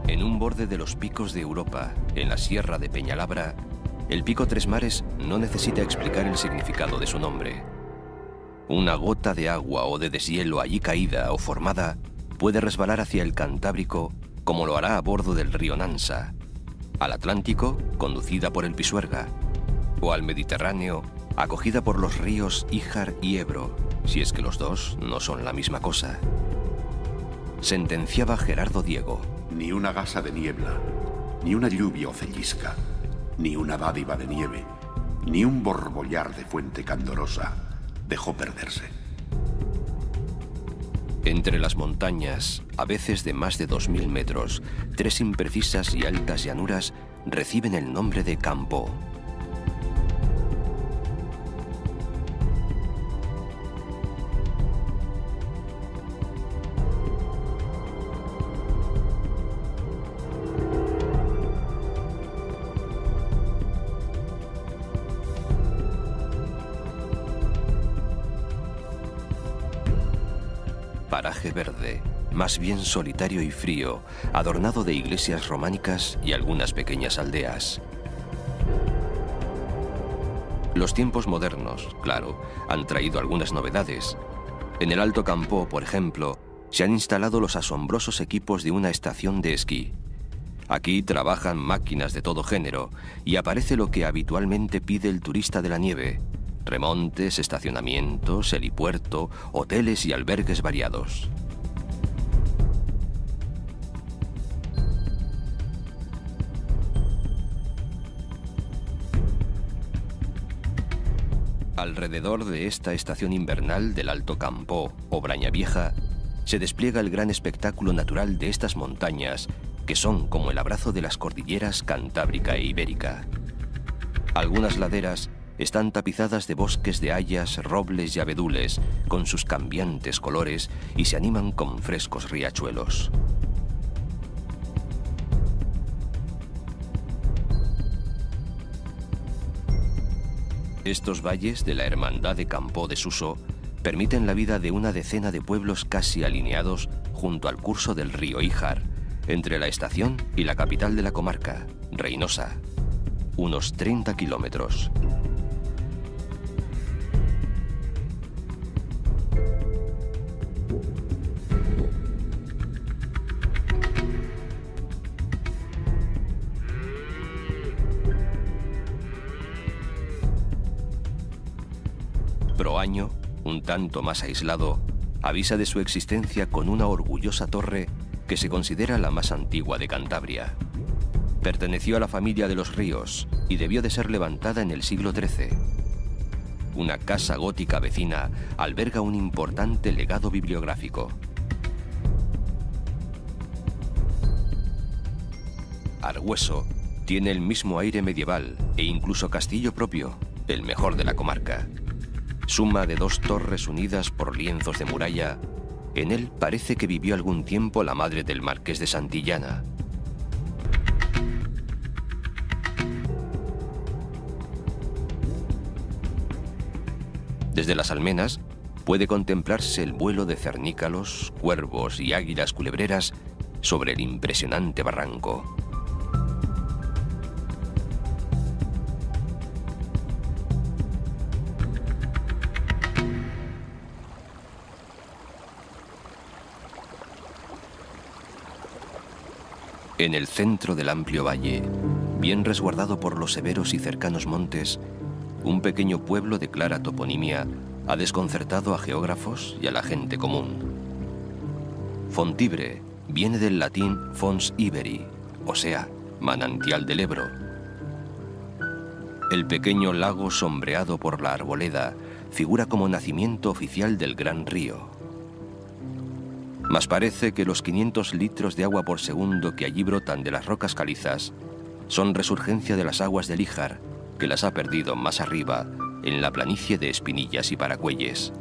En un borde de los picos de Europa, en la Sierra de Peñalabra, el pico Tres Mares no necesita explicar el significado de su nombre. Una gota de agua o de deshielo allí caída o formada puede resbalar hacia el Cantábrico como lo hará a bordo del río Nansa, al Atlántico, conducida por el Pisuerga, o al Mediterráneo, acogida por los ríos Íjar y Ebro, si es que los dos no son la misma cosa. Sentenciaba Gerardo Diego. Ni una gasa de niebla, ni una lluvia o cellisca, ni una dádiva de nieve, ni un borbollar de fuente candorosa dejó perderse. Entre las montañas, a veces de más de 2000 metros, tres imprecisas y altas llanuras reciben el nombre de Campó. Paraje verde, más bien solitario y frío, adornado de iglesias románicas y algunas pequeñas aldeas. Los tiempos modernos, claro, han traído algunas novedades. En el Alto Campó, por ejemplo, se han instalado los asombrosos equipos de una estación de esquí. Aquí trabajan máquinas de todo género y aparece lo que habitualmente pide el turista de la nieve: remontes, estacionamientos, helipuerto, hoteles y albergues variados. Alrededor de esta estación invernal del Alto Campó o Brañavieja se despliega el gran espectáculo natural de estas montañas que son como el abrazo de las cordilleras Cantábrica e Ibérica. Algunas laderas están tapizadas de bosques de hayas, robles y abedules, con sus cambiantes colores, y se animan con frescos riachuelos. Estos valles de la Hermandad de Campó de Suso permiten la vida de una decena de pueblos casi alineados junto al curso del río Íjar, entre la estación y la capital de la comarca, Reinosa, unos 30 kilómetros. Proaño, un tanto más aislado, avisa de su existencia con una orgullosa torre que se considera la más antigua de Cantabria. Perteneció a la familia de los Ríos y debió de ser levantada en el siglo XIII. Una casa gótica vecina alberga un importante legado bibliográfico. Argüeso tiene el mismo aire medieval e incluso castillo propio, el mejor de la comarca. Suma de dos torres unidas por lienzos de muralla, en él parece que vivió algún tiempo la madre del marqués de Santillana. Desde las almenas puede contemplarse el vuelo de cernícalos, cuervos y águilas culebreras sobre el impresionante barranco. En el centro del amplio valle, bien resguardado por los severos y cercanos montes, un pequeño pueblo de clara toponimia ha desconcertado a geógrafos y a la gente común. Fontibre viene del latín fons Iberi, o sea, manantial del Ebro. El pequeño lago sombreado por la arboleda figura como nacimiento oficial del gran río. Mas parece que los 500 litros de agua por segundo que allí brotan de las rocas calizas son resurgencia de las aguas del Íjar, que las ha perdido más arriba, en la planicie de Espinillas y Paracuelles.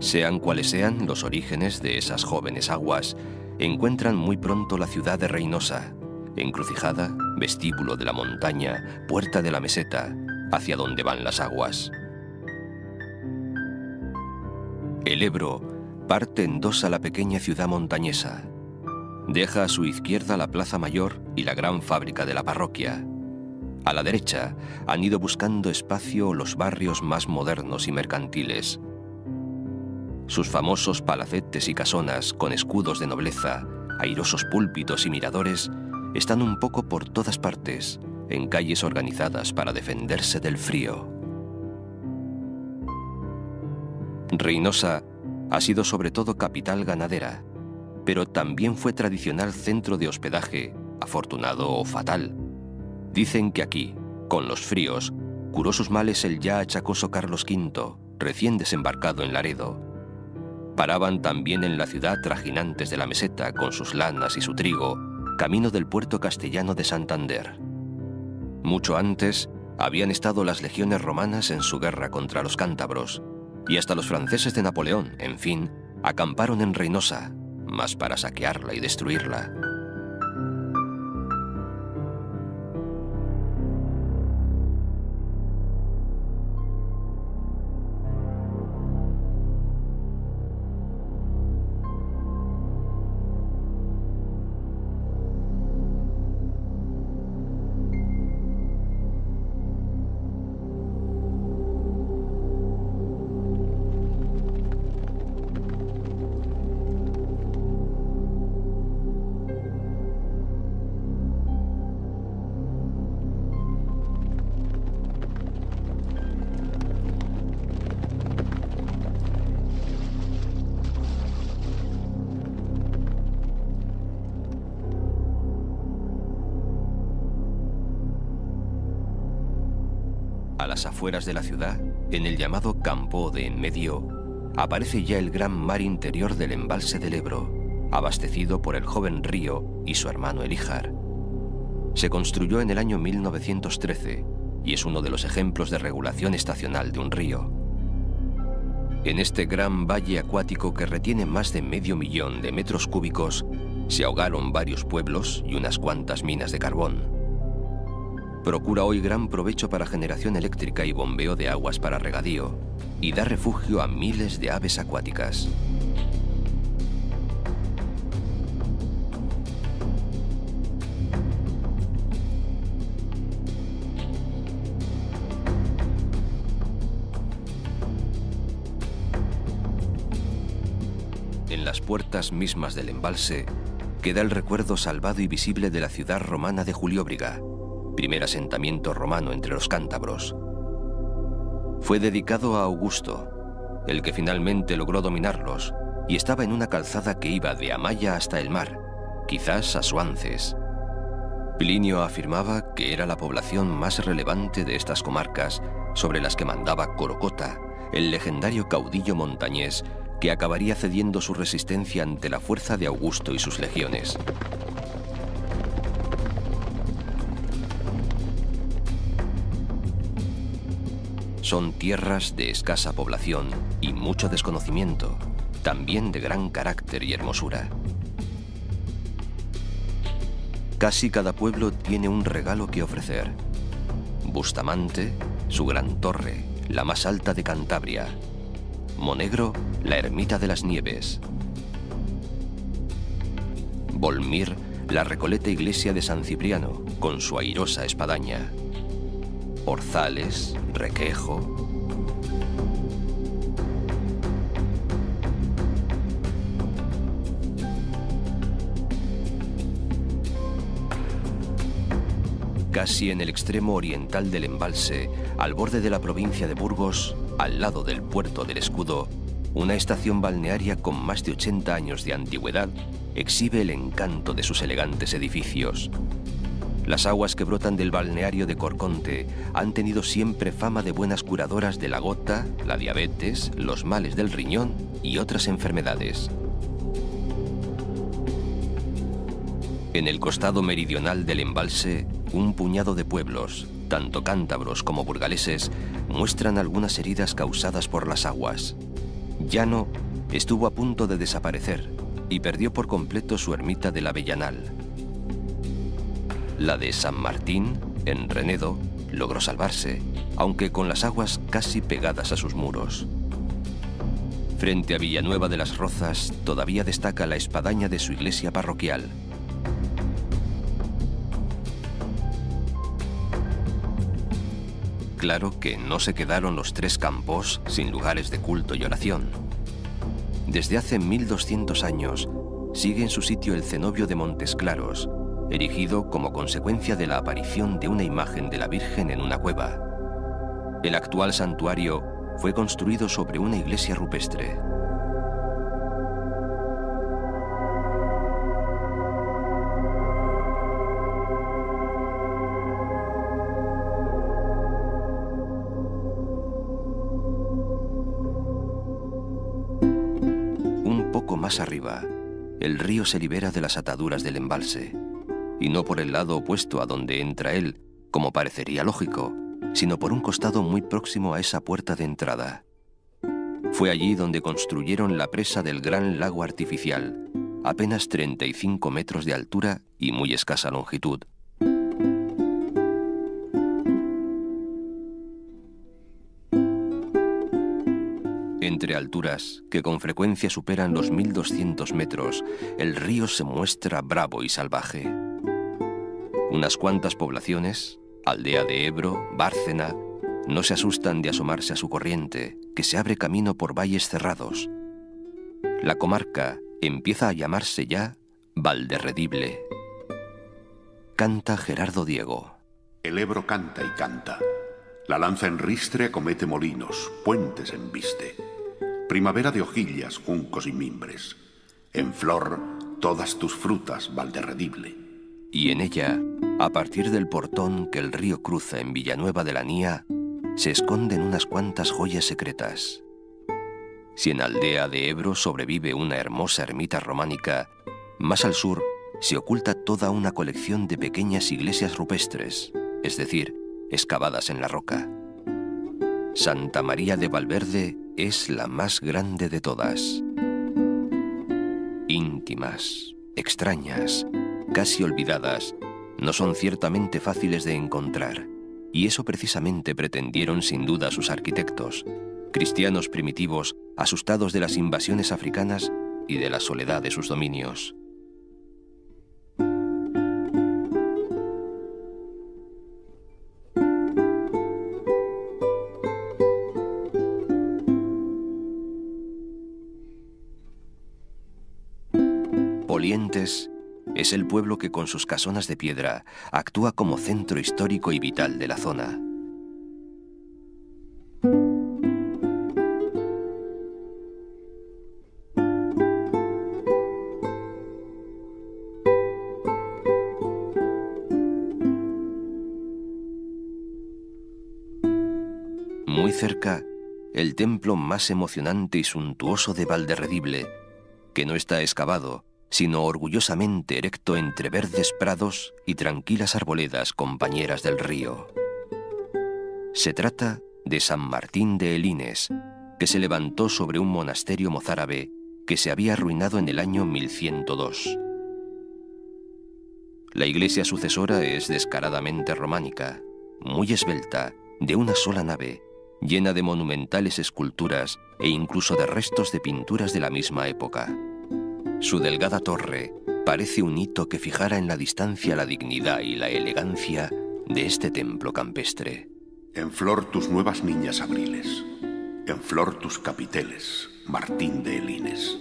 Sean cuales sean los orígenes de esas jóvenes aguas, encuentran muy pronto la ciudad de Reinosa, encrucijada, vestíbulo de la montaña, puerta de la meseta, hacia donde van las aguas. El Ebro parte en dos a la pequeña ciudad montañesa. Deja a su izquierda la Plaza Mayor y la gran fábrica de la parroquia. A la derecha han ido buscando espacio los barrios más modernos y mercantiles. Sus famosos palacetes y casonas con escudos de nobleza, airosos púlpitos y miradores están un poco por todas partes, en calles organizadas para defenderse del frío. Reinosa ha sido sobre todo capital ganadera, pero también fue tradicional centro de hospedaje, afortunado o fatal. Dicen que aquí, con los fríos, curó sus males el ya achacoso Carlos V, recién desembarcado en Laredo. Paraban también en la ciudad trajinantes de la meseta con sus lanas y su trigo, camino del puerto castellano de Santander. Mucho antes habían estado las legiones romanas en su guerra contra los cántabros, y hasta los franceses de Napoleón, en fin, acamparon en Reinosa, mas para saquearla y destruirla. A las afueras de la ciudad, en el llamado Campo de en medio, aparece ya el gran mar interior del embalse del Ebro, abastecido por el joven río y su hermano el Ijar. Se construyó en el año 1913 y es uno de los ejemplos de regulación estacional de un río. En este gran valle acuático que retiene más de 500.000 de metros cúbicos, se ahogaron varios pueblos y unas cuantas minas de carbón. Procura hoy gran provecho para generación eléctrica y bombeo de aguas para regadío, y da refugio a miles de aves acuáticas. En las puertas mismas del embalse queda el recuerdo salvado y visible de la ciudad romana de Julióbriga, primer asentamiento romano entre los cántabros. Fue dedicado a Augusto, el que finalmente logró dominarlos, y estaba en una calzada que iba de Amaya hasta el mar, quizás a Suances. Plinio afirmaba que era la población más relevante de estas comarcas, sobre las que mandaba Corocota, el legendario caudillo montañés que acabaría cediendo su resistencia ante la fuerza de Augusto y sus legiones. Son tierras de escasa población y mucho desconocimiento, también de gran carácter y hermosura. Casi cada pueblo tiene un regalo que ofrecer. Bustamante, su gran torre, la más alta de Cantabria. Monegro, la ermita de las Nieves. Volmir, la recoleta iglesia de San Cipriano, con su airosa espadaña. Orzales, Requejo. Casi en el extremo oriental del embalse, al borde de la provincia de Burgos, al lado del puerto del Escudo, una estación balnearia con más de 80 años de antigüedad exhibe el encanto de sus elegantes edificios. Las aguas que brotan del balneario de Corconte han tenido siempre fama de buenas curadoras de la gota, la diabetes, los males del riñón y otras enfermedades. En el costado meridional del embalse, un puñado de pueblos, tanto cántabros como burgaleses, muestran algunas heridas causadas por las aguas. Llano estuvo a punto de desaparecer y perdió por completo su ermita del Avellanal. La de San Martín, en Renedo, logró salvarse, aunque con las aguas casi pegadas a sus muros. Frente a Villanueva de las Rozas todavía destaca la espadaña de su iglesia parroquial. Claro que no se quedaron los tres campos sin lugares de culto y oración. Desde hace 1200 años sigue en su sitio el cenobio de Montes Claros, erigido como consecuencia de la aparición de una imagen de la Virgen en una cueva. El actual santuario fue construido sobre una iglesia rupestre. Más arriba, el río se libera de las ataduras del embalse, y no por el lado opuesto a donde entra él, como parecería lógico, sino por un costado muy próximo a esa puerta de entrada. Fue allí donde construyeron la presa del gran lago artificial, apenas 35 metros de altura y muy escasa longitud. Entre alturas que con frecuencia superan los 1200 metros, el río se muestra bravo y salvaje. Unas cuantas poblaciones, Aldea de Ebro, Bárcena, no se asustan de asomarse a su corriente, que se abre camino por valles cerrados. La comarca empieza a llamarse ya Valderredible. Canta Gerardo Diego. El Ebro canta y canta. La lanza en ristre acomete molinos, puentes embiste. Primavera de hojillas, juncos y mimbres. En flor, todas tus frutas, Valderredible. Y en ella, a partir del portón que el río cruza en Villanueva de la Nía, se esconden unas cuantas joyas secretas. Si en Aldea de Ebro sobrevive una hermosa ermita románica, más al sur se oculta toda una colección de pequeñas iglesias rupestres, es decir, excavadas en la roca. Santa María de Valverde es la más grande de todas. Íntimas, extrañas, casi olvidadas, no son ciertamente fáciles de encontrar, y eso precisamente pretendieron sin duda sus arquitectos, cristianos primitivos asustados de las invasiones africanas y de la soledad de sus dominios. Polientes es el pueblo que con sus casonas de piedra actúa como centro histórico y vital de la zona. Muy cerca, el templo más emocionante y suntuoso de Valderredible, que no está excavado, sino orgullosamente erecto entre verdes prados y tranquilas arboledas compañeras del río. Se trata de San Martín de Elines, que se levantó sobre un monasterio mozárabe que se había arruinado en el año 1102. La iglesia sucesora es descaradamente románica, muy esbelta, de una sola nave, llena de monumentales esculturas e incluso de restos de pinturas de la misma época. Su delgada torre parece un hito que fijara en la distancia la dignidad y la elegancia de este templo campestre. En flor tus nuevas niñas abriles, en flor tus capiteles, Martín de Elines.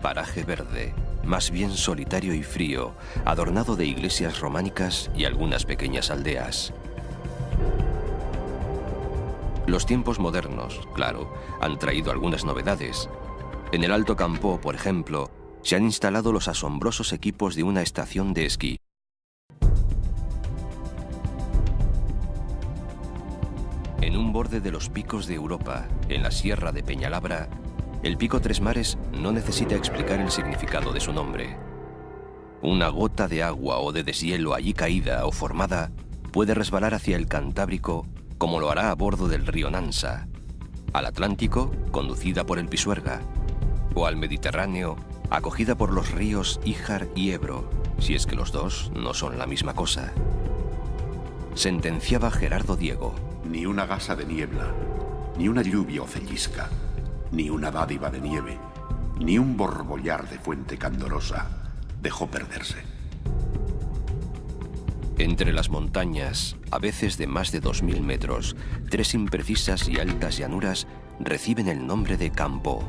Paraje verde, más bien solitario y frío, adornado de iglesias románicas y algunas pequeñas aldeas. Los tiempos modernos, claro, han traído algunas novedades. En el Alto Campo, por ejemplo, se han instalado los asombrosos equipos de una estación de esquí. En un borde de los picos de Europa, en la Sierra de Peñalabra, el Pico Tres Mares no necesita explicar el significado de su nombre. Una gota de agua o de deshielo allí caída o formada puede resbalar hacia el Cantábrico como lo hará a bordo del río Nansa. al Atlántico, conducida por el Pisuerga, o al Mediterráneo, acogida por los ríos Íjar y Ebro, si es que los dos no son la misma cosa. Sentenciaba Gerardo Diego. Ni una gasa de niebla, ni una lluvia o cellisca, ni una dádiva de nieve, ni un borbollar de fuente candorosa dejó perderse. Entre las montañas, a veces de más de 2000 metros, tres imprecisas y altas llanuras reciben el nombre de campo,